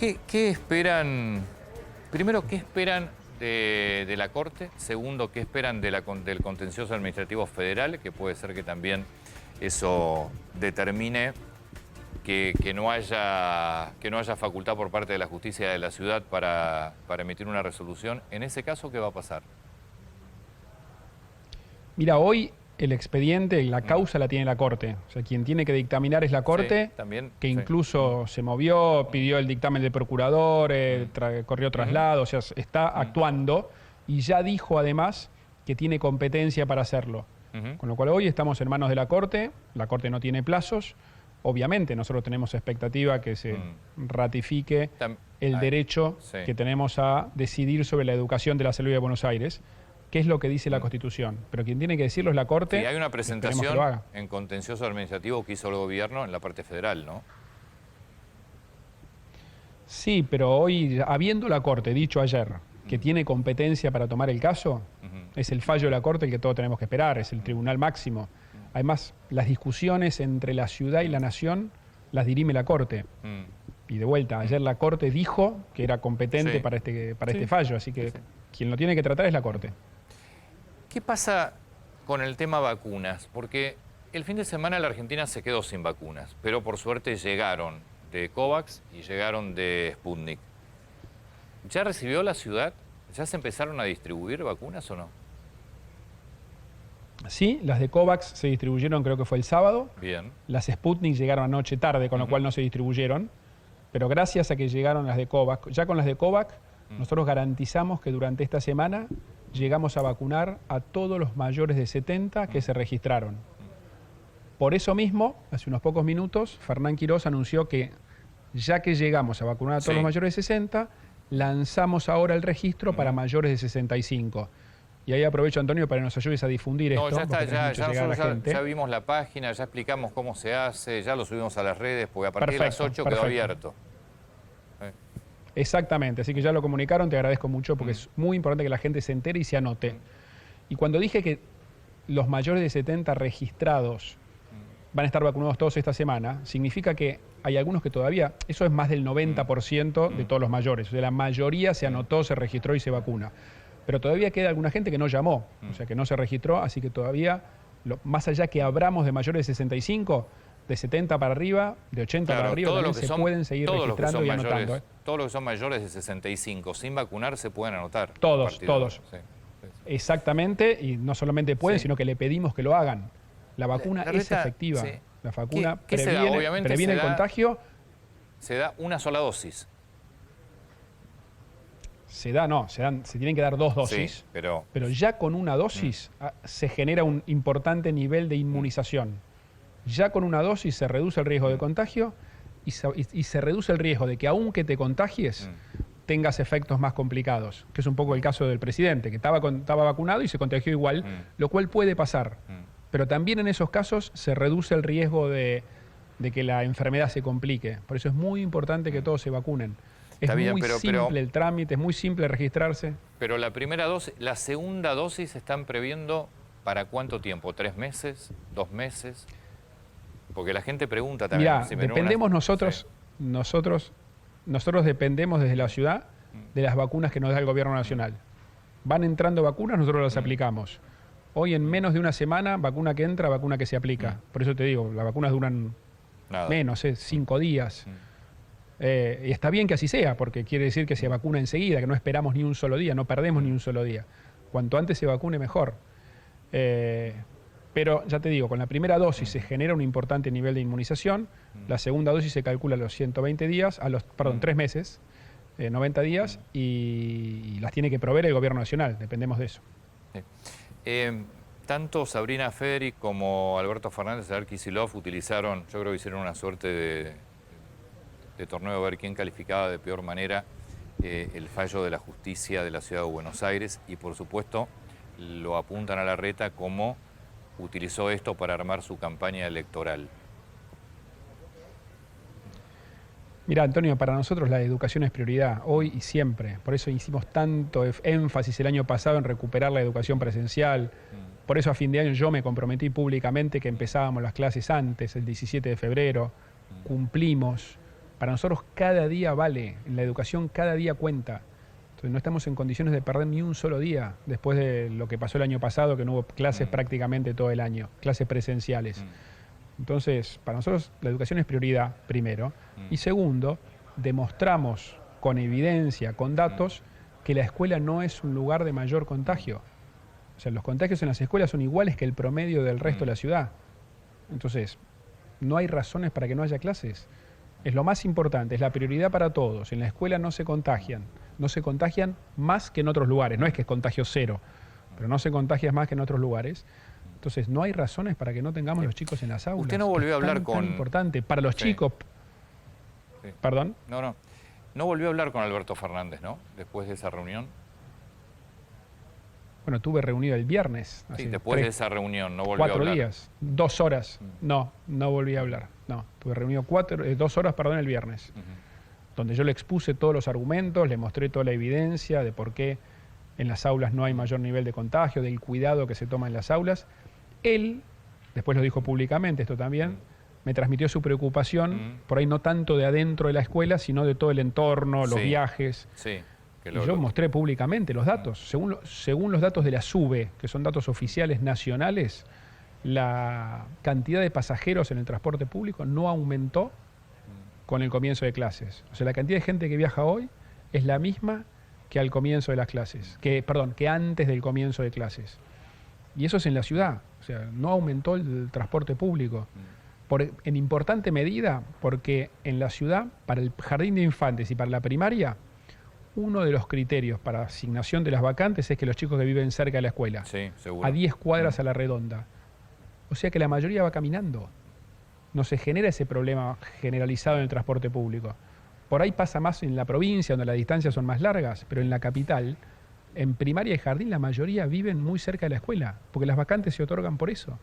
¿Qué esperan? Primero, ¿qué esperan de la Corte? Segundo, ¿qué esperan de del contencioso administrativo federal? Que puede ser que también eso determine que no haya facultad por parte de la justicia de la ciudad para emitir una resolución. En ese caso, ¿qué va a pasar? Mira, hoy el expediente, la causa la tiene la Corte. O sea, quien tiene que dictaminar es la Corte, Sí, también, que sí. incluso se movió, pidió el dictamen del procurador, corrió traslado, o sea, está actuando y ya dijo además que tiene competencia para hacerlo. Con lo cual hoy estamos en manos de la Corte no tiene plazos. Obviamente nosotros tenemos expectativa que se ratifique el derecho que tenemos a decidir sobre la educación de la salud de Buenos Aires, que es lo que dice la Constitución. Pero quien tiene que decirlo es la Corte. Sí, hay una que presentación lo haga. en contencioso administrativo que hizo el gobierno en la parte federal, ¿no? Sí, pero hoy, habiendo la Corte dicho ayer que tiene competencia para tomar el caso, es el fallo de la Corte el que todos tenemos que esperar, es el tribunal máximo. Además, las discusiones entre la ciudad y la nación las dirime la Corte. Y de vuelta, ayer la Corte dijo que era competente para este fallo, así que quien lo tiene que tratar es la Corte. ¿Qué pasa con el tema vacunas? Porque el fin de semana la Argentina se quedó sin vacunas, pero por suerte llegaron de COVAX y llegaron de Sputnik. ¿Ya recibió la ciudad? ¿Ya se empezaron a distribuir vacunas o no? Sí, las de COVAX se distribuyeron, creo que fue el sábado. Bien. Las Sputnik llegaron anoche tarde, con lo cual no se distribuyeron. Pero gracias a que llegaron las de COVAX, ya con las de COVAX, nosotros garantizamos que durante esta semana llegamos a vacunar a todos los mayores de 70 que se registraron. Por eso mismo, hace unos pocos minutos, Fernán Quirós anunció que ya que llegamos a vacunar a todos los mayores de 60, lanzamos ahora el registro para mayores de 65. Y ahí aprovecho, Antonio, para que nos ayudes a difundir esto. Ya está, ya ya vimos la página, ya explicamos cómo se hace, ya lo subimos a las redes, porque a partir de las 8 quedó abierto. Exactamente, así que ya lo comunicaron, te agradezco mucho porque es muy importante que la gente se entere y se anote. Y cuando dije que los mayores de 70 registrados van a estar vacunados todos esta semana, significa que hay algunos que todavía, eso es más del 90% de todos los mayores, o sea, la mayoría se anotó, se registró y se vacuna. Pero todavía queda alguna gente que no llamó, o sea, que no se registró, así que todavía, más allá que abramos de mayores de 65, de 70 para arriba, de 80 para arriba, también se pueden seguir registrando y anotando. Todos los que son mayores de 65 sin vacunar se pueden anotar. Todos. Exactamente, y no solamente pueden, sino que le pedimos que lo hagan. La vacuna es efectiva. La vacuna previene el contagio. Se da una sola dosis. Se tienen que dar 2 dosis, sí, pero ya con una dosis se genera un importante nivel de inmunización. Ya con una dosis se reduce el riesgo de contagio y se reduce el riesgo de que aunque te contagies, tengas efectos más complicados, que es un poco el caso del presidente, que estaba vacunado y se contagió igual, lo cual puede pasar. Pero también en esos casos se reduce el riesgo de que la enfermedad se complique. Por eso es muy importante que todos se vacunen. Es muy simple el trámite, es muy simple registrarse. Pero la primera dosis, la segunda dosis están previendo ¿para cuánto tiempo? ¿3 meses? ¿2 meses? Porque la gente pregunta también. Mirá, dependemos nosotros dependemos desde la ciudad de las vacunas que nos da el gobierno nacional. Van entrando vacunas, nosotros las aplicamos. Hoy en menos de una semana, vacuna que entra, vacuna que se aplica. Por eso te digo, las vacunas duran menos, 5 días. Y está bien que así sea, porque quiere decir que se vacuna enseguida, que no esperamos ni un solo día, no perdemos ni un solo día. Cuanto antes se vacune, mejor. Pero ya te digo, con la primera dosis se genera un importante nivel de inmunización, la segunda dosis se calcula a los 120 días, 3 meses, 90 días, y las tiene que proveer el gobierno nacional, dependemos de eso. Tanto Sabrina Federic como Alberto Fernández y Adar Kicillof utilizaron, yo creo que hicieron una suerte de torneo a ver quién calificaba de peor manera el fallo de la justicia de la ciudad de Buenos Aires y por supuesto lo apuntan a Larreta como utilizó esto para armar su campaña electoral. Mira, Antonio, para nosotros la educación es prioridad, hoy y siempre. Por eso hicimos tanto énfasis el año pasado en recuperar la educación presencial. Por eso a fin de año yo me comprometí públicamente que empezábamos las clases antes, el 17 de febrero. Cumplimos. Para nosotros cada día vale, en la educación cada día cuenta. Entonces no estamos en condiciones de perder ni un solo día después de lo que pasó el año pasado, que no hubo clases prácticamente todo el año, clases presenciales. Entonces, para nosotros la educación es prioridad, primero. Y segundo, demostramos con evidencia, con datos, que la escuela no es un lugar de mayor contagio. O sea, los contagios en las escuelas son iguales que el promedio del resto de la ciudad. Entonces, no hay razones para que no haya clases. Es lo más importante, es la prioridad para todos. En la escuela no se contagian más que en otros lugares. No es que es contagio cero, pero no se contagia más que en otros lugares. Entonces, no hay razones para que no tengamos los chicos en las aulas. Usted no volvió a hablar con... tan importante para los chicos. Sí. ¿Perdón? No volvió a hablar con Alberto Fernández, ¿no? Después de esa reunión. Bueno, tuve reunido el viernes. Sí, después de esa reunión no volvió a hablar. 4 días, 2 horas. No volví a hablar. No, tuve reunido 2 horas, el viernes. Donde yo le expuse todos los argumentos, le mostré toda la evidencia de por qué en las aulas no hay mayor nivel de contagio, del cuidado que se toma en las aulas. Él, después lo dijo públicamente esto también, me transmitió su preocupación, por ahí no tanto de adentro de la escuela, sino de todo el entorno, los viajes. Sí. Y yo mostré públicamente los datos. Según los datos de la SUBE, que son datos oficiales nacionales, la cantidad de pasajeros en el transporte público no aumentó con el comienzo de clases. O sea, la cantidad de gente que viaja hoy es la misma que al comienzo de las clases, que antes del comienzo de clases. Y eso es en la ciudad. O sea, no aumentó el transporte público. En importante medida, porque en la ciudad, para el jardín de infantes y para la primaria, uno de los criterios para asignación de las vacantes es que los chicos que viven cerca de la escuela, a 10 cuadras a la redonda. O sea que la mayoría va caminando. No se genera ese problema generalizado en el transporte público. Por ahí pasa más en la provincia, donde las distancias son más largas, pero en la capital, en primaria y jardín, la mayoría viven muy cerca de la escuela, porque las vacantes se otorgan por eso.